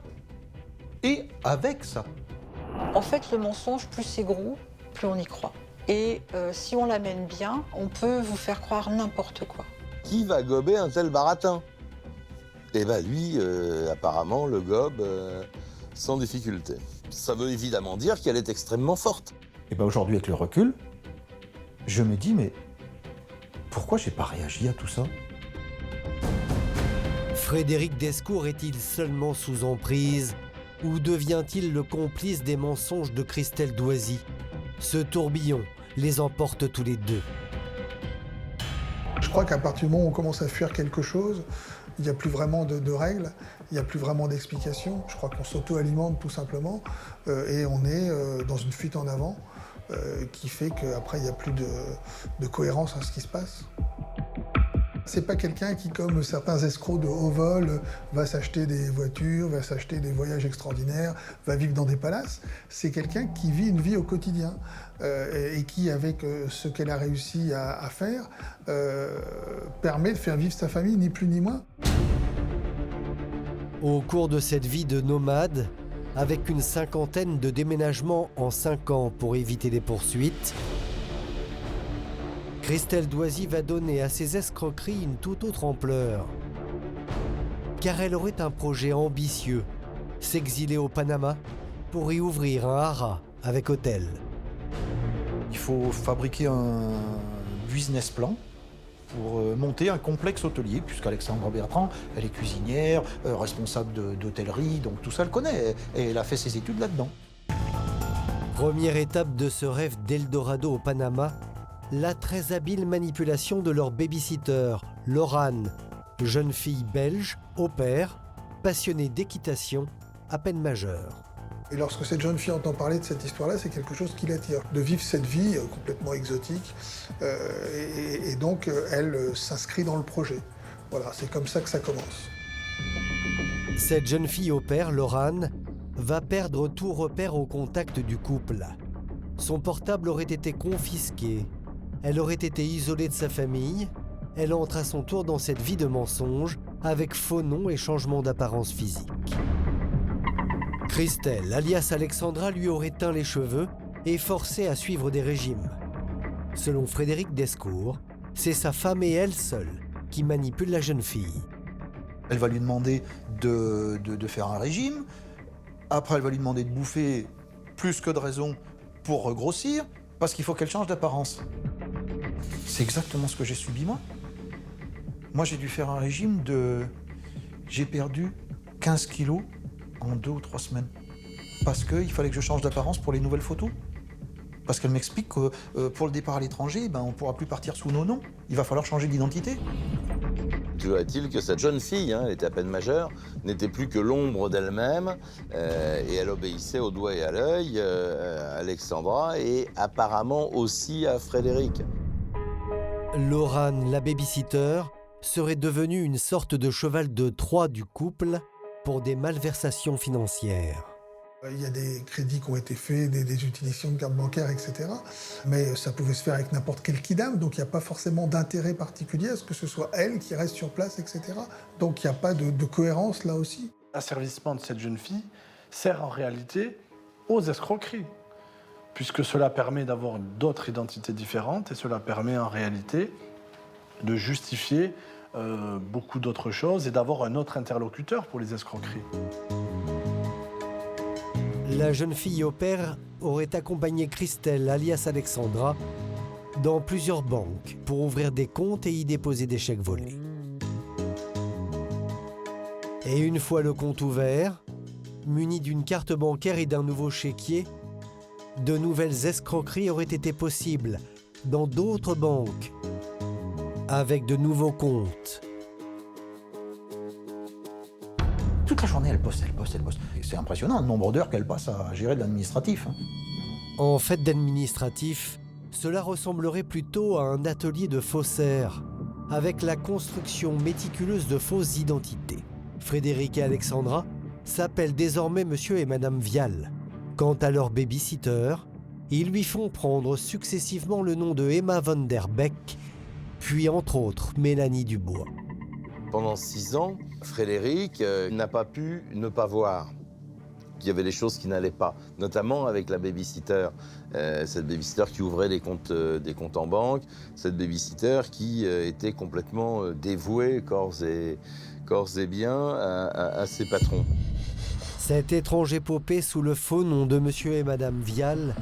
S3: Et avec ça.
S7: En fait, le mensonge, plus c'est gros, plus on y croit. Et si on l'amène bien, on peut vous faire croire n'importe quoi.
S6: Qui va gober un tel baratin? Eh bien lui, apparemment, le gobe sans difficulté. Ça veut évidemment dire qu'elle est extrêmement forte.
S3: Et bien aujourd'hui, avec le recul, je me dis, mais pourquoi j'ai pas réagi à tout ça?
S1: Frédéric Descours est-il seulement sous emprise ou devient-il le complice des mensonges de Christelle Doisy? Ce tourbillon les emporte tous les deux.
S9: Je crois qu'à partir du moment où on commence à fuir quelque chose, Il n'y a plus vraiment de règles, il n'y a plus vraiment d'explications. Je crois qu'on s'auto-alimente tout simplement et on est dans une fuite en avant qui fait qu'après, il n'y a plus de cohérence à ce qui se passe. C'est pas quelqu'un qui, comme certains escrocs de haut vol, va s'acheter des voitures, va s'acheter des voyages extraordinaires, va vivre dans des palaces. C'est quelqu'un qui vit une vie au quotidien et qui, avec ce qu'elle a réussi à faire, permet de faire vivre sa famille, ni plus ni moins.
S1: Au cours de cette vie de nomade, avec une cinquantaine de déménagements en 5 ans pour éviter les poursuites, Christelle Doisy va donner à ses escroqueries une toute autre ampleur. Car elle aurait un projet ambitieux, s'exiler au Panama pour y ouvrir un haras avec hôtel.
S3: Il faut fabriquer un business plan pour monter un complexe hôtelier, puisqu'Alexandra Bertrand, elle est cuisinière, responsable d'hôtellerie, donc tout ça elle connaît, et elle a fait ses études là-dedans.
S1: Première étape de ce rêve d'Eldorado au Panama, la très habile manipulation de leur babysitter, Laurane, jeune fille belge, au pair, passionnée d'équitation, à peine majeure.
S9: Et lorsque cette jeune fille entend parler de cette histoire-là, c'est quelque chose qui l'attire. De vivre cette vie complètement exotique, et donc elle s'inscrit dans le projet. Voilà, c'est comme ça que ça commence.
S1: Cette jeune fille au pair, Laurane, va perdre tout repère au contact du couple. Son portable aurait été confisqué. Elle aurait été isolée de sa famille. Elle entre à son tour dans cette vie de mensonge avec faux noms et changement d'apparence physique. Christelle, alias Alexandra, lui aurait teint les cheveux et forcé à suivre des régimes. Selon Frédéric Descours, c'est sa femme et elle seule qui manipulent la jeune fille.
S3: Elle va lui demander de faire un régime. Après, elle va lui demander de bouffer plus que de raison pour regrossir, parce qu'il faut qu'elle change d'apparence. C'est exactement ce que j'ai subi, moi. Moi, j'ai dû faire un régime de... J'ai perdu 15 kilos en 2 ou 3 semaines. Parce qu'il fallait que je change d'apparence pour les nouvelles photos. Parce qu'elle m'explique que pour le départ à l'étranger, on ne pourra plus partir sous nos noms. Il va falloir changer d'identité.
S6: Toujours est-il que cette jeune fille, elle était à peine majeure, n'était plus que l'ombre d'elle-même, et elle obéissait au doigt et à l'œil à Alexandra et apparemment aussi à Frédéric.
S1: Laurane, la babysitter, serait devenue une sorte de cheval de Troie du couple pour des malversations financières.
S9: Il y a des crédits qui ont été faits, des utilisations de cartes bancaires, etc. Mais ça pouvait se faire avec n'importe quel kidam, donc il n'y a pas forcément d'intérêt particulier à ce que ce soit elle qui reste sur place, etc. Donc il n'y a pas de cohérence là aussi.
S8: L'asservissement de cette jeune fille sert en réalité aux escroqueries, puisque cela permet d'avoir d'autres identités différentes et cela permet en réalité de justifier beaucoup d'autres choses et d'avoir un autre interlocuteur pour les escroqueries.
S1: La jeune fille au pair aurait accompagné Christelle, alias Alexandra, dans plusieurs banques pour ouvrir des comptes et y déposer des chèques volés. Et une fois le compte ouvert, muni d'une carte bancaire et d'un nouveau chéquier, de nouvelles escroqueries auraient été possibles dans d'autres banques, avec de nouveaux comptes.
S3: Toute la journée, elle bosse. C'est impressionnant le nombre d'heures qu'elle passe à gérer de l'administratif.
S1: En fait d'administratif, cela ressemblerait plutôt à un atelier de faussaires, avec la construction méticuleuse de fausses identités. Frédéric et Alexandra s'appellent désormais Monsieur et Madame Vial. Quant à leur babysitter, ils lui font prendre successivement le nom de Emma Van Der Beek, puis entre autres Mélanie Dubois.
S6: Pendant 6 ans, Frédéric n'a pas pu ne pas voir qu'il y avait des choses qui n'allaient pas, notamment avec la babysitter. Cette babysitter qui ouvrait des comptes en banque, cette babysitter qui était complètement dévouée corps et bien à ses patrons.
S1: Cette étrange épopée sous le faux nom de Monsieur et Madame Vial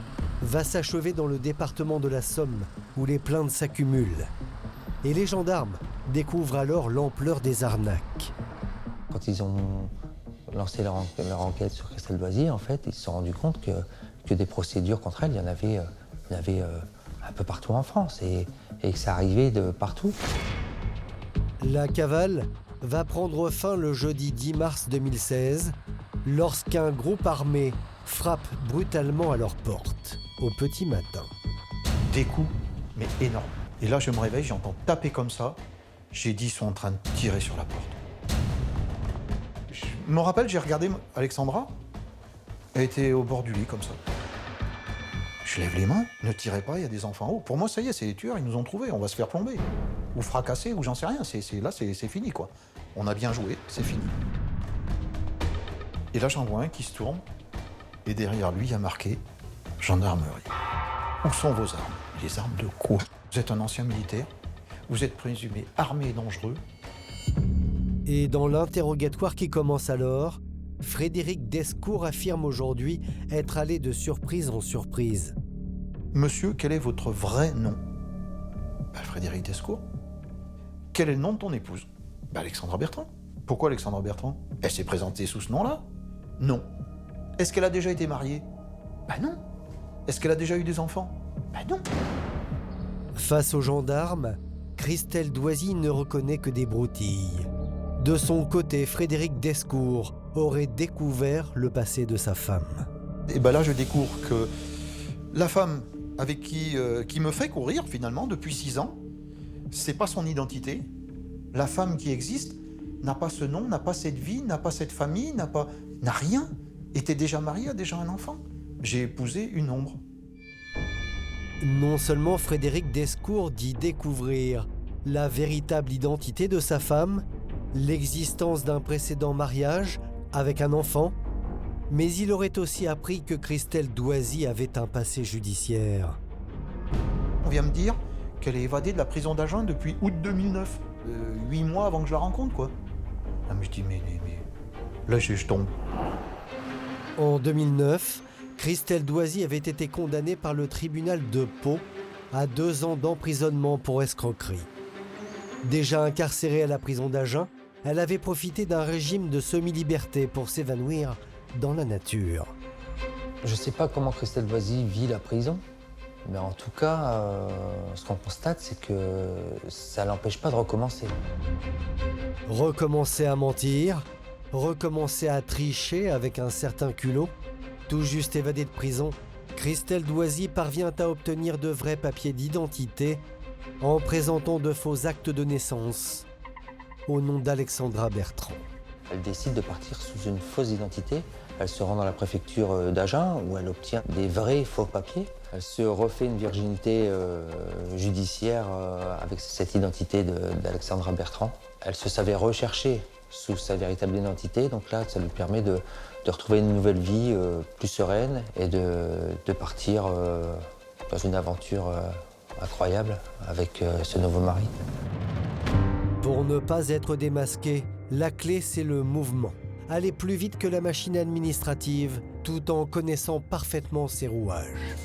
S1: va s'achever dans le département de la Somme, où les plaintes s'accumulent. Et les gendarmes découvrent alors l'ampleur des arnaques.
S5: Quand ils ont lancé leur enquête sur Christelle Doisy, en fait, ils se sont rendus compte que des procédures contre elle, il y en avait un peu partout en France et que ça arrivait de partout.
S1: La cavale va prendre fin le jeudi 10 mars 2016 lorsqu'un groupe armé frappe brutalement à leur porte au petit matin.
S3: Des coups, mais énormes. Et là, je me réveille, j'entends taper comme ça. J'ai dit, ils sont en train de tirer sur la porte. Je me rappelle, j'ai regardé Alexandra. Elle était au bord du lit, comme ça. Je lève les mains, ne tirez pas, il y a des enfants en haut. Pour moi, ça y est, c'est les tueurs, ils nous ont trouvés, on va se faire plomber. Ou fracasser, ou j'en sais rien. Là, c'est fini, quoi. On a bien joué, c'est fini. Et là, j'en vois un qui se tourne. Et derrière lui, il y a marqué « Gendarmerie ». Où sont vos armes? Les armes de quoi? Vous êtes un ancien militaire, vous êtes présumé armé et dangereux.
S1: Et dans l'interrogatoire qui commence alors, Frédéric Descours affirme aujourd'hui être allé de surprise en surprise.
S3: Monsieur, quel est votre vrai nom? Frédéric Descours. Quel est le nom de ton épouse? Alexandra Bertrand. Pourquoi Alexandra Bertrand? Elle s'est présentée sous ce nom-là? Non. Est-ce qu'elle a déjà été mariée? Non. Est-ce qu'elle a déjà eu des enfants? Non.
S1: Face aux gendarmes, Christelle Doisy ne reconnaît que des broutilles. De son côté, Frédéric Descours aurait découvert le passé de sa femme.
S3: Et là, je découvre que la femme avec qui me fait courir, finalement, depuis 6 ans, c'est pas son identité. La femme qui existe n'a pas ce nom, n'a pas cette vie, n'a pas cette famille, n'a rien. Était déjà mariée, a déjà un enfant. J'ai épousé une ombre.
S1: Non seulement Frédéric Descours dit découvrir la véritable identité de sa femme, l'existence d'un précédent mariage avec un enfant, mais il aurait aussi appris que Christelle Doisy avait un passé judiciaire.
S3: On vient me dire qu'elle est évadée de la prison d'Agen depuis août 2009, 8 mois avant que je la rencontre, quoi. Là, mais je dis, mais là, je tombe.
S1: En 2009, Christelle Doisy avait été condamnée par le tribunal de Pau à 2 ans d'emprisonnement pour escroquerie. Déjà incarcérée à la prison d'Agen, elle avait profité d'un régime de semi-liberté pour s'évanouir dans la nature.
S5: Je ne sais pas comment Christelle Doisy vit la prison, mais en tout cas, ce qu'on constate, c'est que ça ne l'empêche pas de recommencer.
S1: Recommencer à mentir, recommencer à tricher avec un certain culot. Tout juste évadée de prison, Christelle Doisy parvient à obtenir de vrais papiers d'identité en présentant de faux actes de naissance au nom d'Alexandra Bertrand.
S5: Elle décide de partir sous une fausse identité. Elle se rend dans la préfecture d'Agen où elle obtient des vrais faux papiers. Elle se refait une virginité judiciaire avec cette identité d'Alexandra Bertrand. Elle se savait recherchée sous sa véritable identité, donc là, ça lui permet de retrouver une nouvelle vie plus sereine et de partir dans une aventure incroyable avec ce nouveau mari.
S1: Pour ne pas être démasqué, la clé, c'est le mouvement. Aller plus vite que la machine administrative, tout en connaissant parfaitement ses rouages.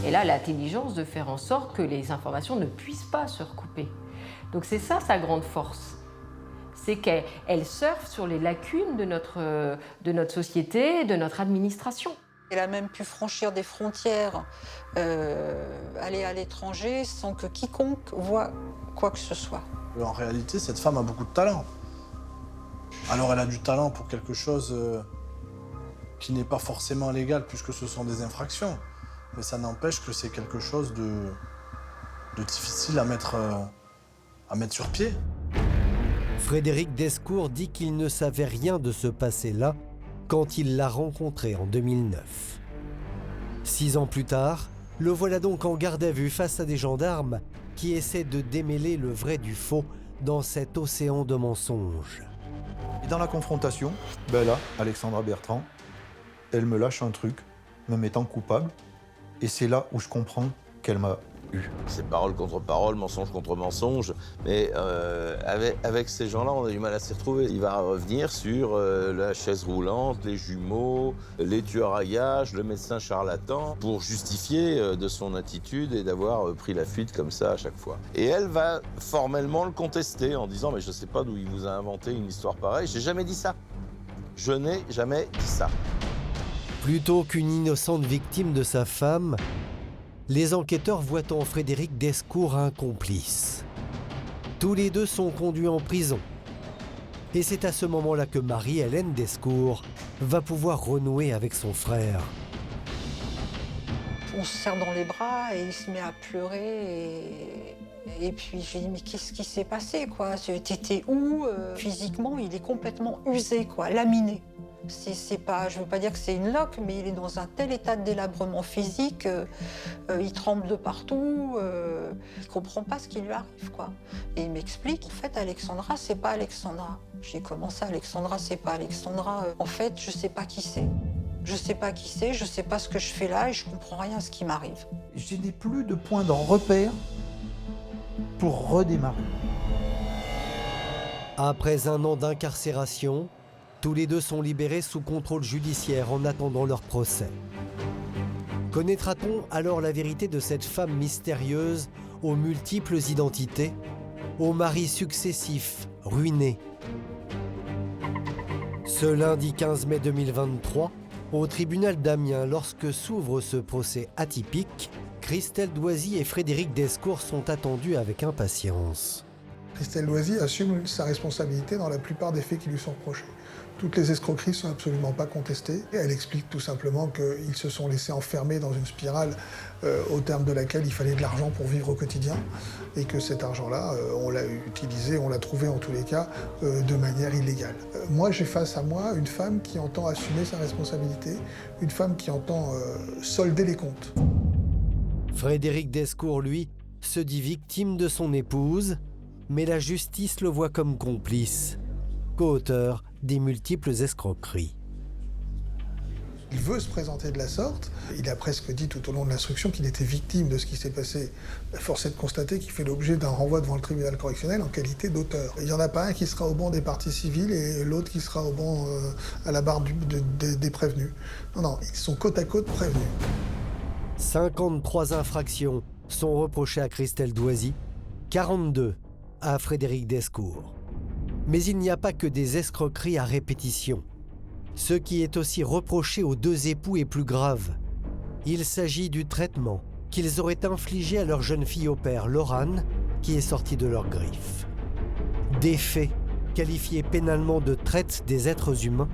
S4: Et là, l'intelligence de faire en sorte que les informations ne puissent pas se recouper. Donc c'est ça sa grande force. C'est qu'elle surfe sur les lacunes de notre société, de notre administration.
S7: Elle a même pu franchir des frontières, aller à l'étranger sans que quiconque voie quoi que ce soit.
S8: En réalité, cette femme a beaucoup de talent. Alors elle a du talent pour quelque chose qui n'est pas forcément légal puisque ce sont des infractions. Mais ça n'empêche que c'est quelque chose de difficile à mettre sur pied.
S1: Frédéric Descours dit qu'il ne savait rien de ce passé-là quand il l'a rencontré en 2009. 6 ans plus tard, le voilà donc en garde à vue face à des gendarmes qui essaient de démêler le vrai du faux dans cet océan de mensonges.
S3: Et dans la confrontation, là, Alexandra Bertrand, elle me lâche un truc, me mettant coupable, et c'est là où je comprends qu'elle m'a eu.
S6: C'est parole contre parole, mensonge contre mensonge, mais avec ces gens-là, on a du mal à s'y retrouver. Il va revenir sur la chaise roulante, les jumeaux, les tueurs à gages, le médecin charlatan, pour justifier de son attitude et d'avoir pris la fuite comme ça à chaque fois. Et elle va formellement le contester en disant « mais je ne sais pas d'où il vous a inventé une histoire pareille, j'ai jamais dit ça. Je n'ai jamais dit ça. »
S1: Plutôt qu'une innocente victime de sa femme, les enquêteurs voient en Frédéric Descours un complice. Tous les deux sont conduits en prison. Et c'est à ce moment-là que Marie-Hélène Descours va pouvoir renouer avec son frère.
S7: On se serre dans les bras et il se met à pleurer. Et puis je lui dis, mais qu'est-ce qui s'est passé, quoi? T'étais où? Physiquement, il est complètement usé, quoi, laminé. C'est pas, je veux pas dire que c'est une loque, mais il est dans un tel état de délabrement physique, il tremble de partout, il comprend pas ce qui lui arrive, quoi. Et il m'explique, en fait, Alexandra, c'est pas Alexandra. J'ai commencé, Alexandra, c'est pas Alexandra. En fait, je sais pas qui c'est. Je sais pas qui c'est, je sais pas ce que je fais là et je comprends rien à ce qui m'arrive.
S3: Je n'ai plus de point de repère pour redémarrer.
S1: Après un an d'incarcération, tous les deux sont libérés sous contrôle judiciaire en attendant leur procès. Connaîtra-t-on alors la vérité de cette femme mystérieuse aux multiples identités, aux maris successifs, ruinés? Ce lundi 15 mai 2023, au tribunal d'Amiens, lorsque s'ouvre ce procès atypique, Christelle Doisy et Frédéric Descours sont attendus avec impatience.
S9: Christelle Doisy assume sa responsabilité dans la plupart des faits qui lui sont reprochés. Toutes les escroqueries ne sont absolument pas contestées. Elle explique tout simplement qu'ils se sont laissés enfermer dans une spirale au terme de laquelle il fallait de l'argent pour vivre au quotidien et que cet argent-là, on l'a utilisé, on l'a trouvé en tous les cas de manière illégale. Moi, j'ai face à moi une femme qui entend assumer sa responsabilité, une femme qui entend solder les comptes.
S1: Frédéric Descours, lui, se dit victime de son épouse, mais la justice le voit comme complice, co-auteur des multiples escroqueries.
S9: Il veut se présenter de la sorte. Il a presque dit tout au long de l'instruction qu'il était victime de ce qui s'est passé. Force est de constater qu'il fait l'objet d'un renvoi devant le tribunal correctionnel en qualité d'auteur. Il n'y en a pas un qui sera au banc des parties civiles et l'autre qui sera au banc à la barre des prévenus. Non, ils sont côte à côte prévenus.
S1: 53 infractions sont reprochées à Christelle Doisy, 42 à Frédéric Descours. Mais il n'y a pas que des escroqueries à répétition. Ce qui est aussi reproché aux deux époux est plus grave. Il s'agit du traitement qu'ils auraient infligé à leur jeune fille au père, Laurane, qui est sortie de leurs griffes. Des faits qualifiés pénalement de traite des êtres humains,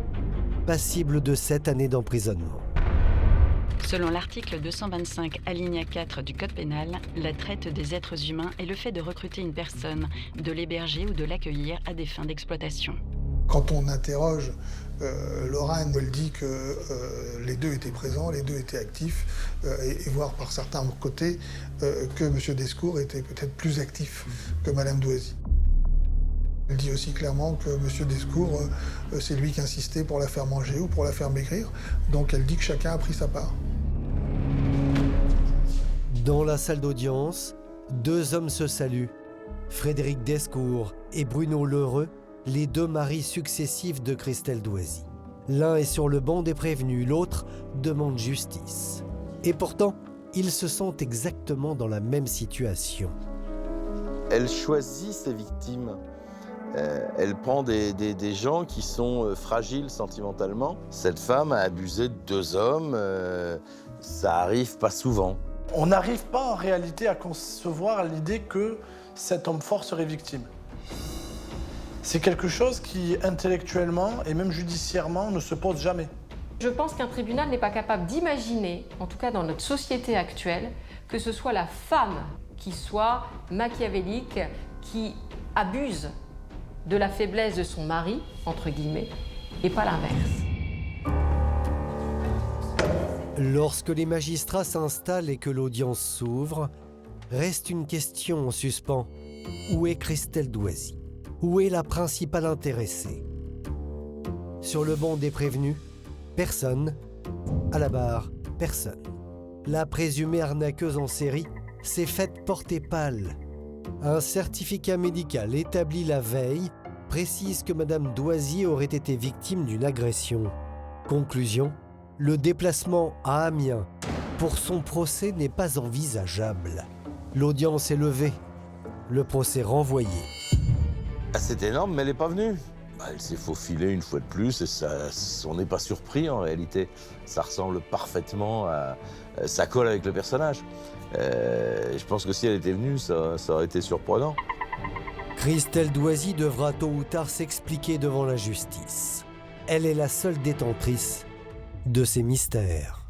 S1: passibles de 7 années d'emprisonnement.
S10: Selon l'article 225 alinéa 4 du Code pénal, la traite des êtres humains est le fait de recruter une personne, de l'héberger ou de l'accueillir à des fins d'exploitation.
S9: Quand on interroge Laurane, elle dit que les deux étaient présents, les deux étaient actifs, et voire par certains côtés que M. Descours était peut-être plus actif que Mme Doisy. Elle dit aussi clairement que M. Descours, c'est lui qui insistait pour la faire manger ou pour la faire maigrir, donc elle dit que chacun a pris sa part.
S1: Dans la salle d'audience, deux hommes se saluent. Frédéric Descours et Bruno Lheureux, les deux maris successifs de Christelle Doisy. L'un est sur le banc des prévenus, l'autre demande justice. Et pourtant, ils se sentent exactement dans la même situation.
S6: Elle choisit ses victimes. Elle prend des gens qui sont fragiles sentimentalement. Cette femme a abusé de deux hommes, ça arrive pas souvent.
S8: On n'arrive pas en réalité à concevoir l'idée que cet homme fort serait victime. C'est quelque chose qui, intellectuellement et même judiciairement, ne se pose jamais.
S4: Je pense qu'un tribunal n'est pas capable d'imaginer, en tout cas dans notre société actuelle, que ce soit la femme qui soit machiavélique, qui abuse de la faiblesse de son mari, entre guillemets, et pas l'inverse.
S1: Lorsque les magistrats s'installent et que l'audience s'ouvre, reste une question en suspens. Où est Christelle Doisy ? Où est la principale intéressée ? Sur le banc des prévenus, personne. À la barre, personne. La présumée arnaqueuse en série s'est faite porter pâle. Un certificat médical établi la veille précise que Mme Doisy aurait été victime d'une agression. Conclusion, le déplacement à Amiens pour son procès n'est pas envisageable. L'audience est levée, le procès renvoyé.
S6: Ah, c'est énorme, mais elle n'est pas venue. Elle s'est faufilée une fois de plus et on n'est pas surpris en réalité. Ça ressemble parfaitement ça colle avec le personnage. Je pense que si elle était venue, ça aurait été surprenant.
S1: Christelle Doisy devra tôt ou tard s'expliquer devant la justice. Elle est la seule détentrice de ces mystères.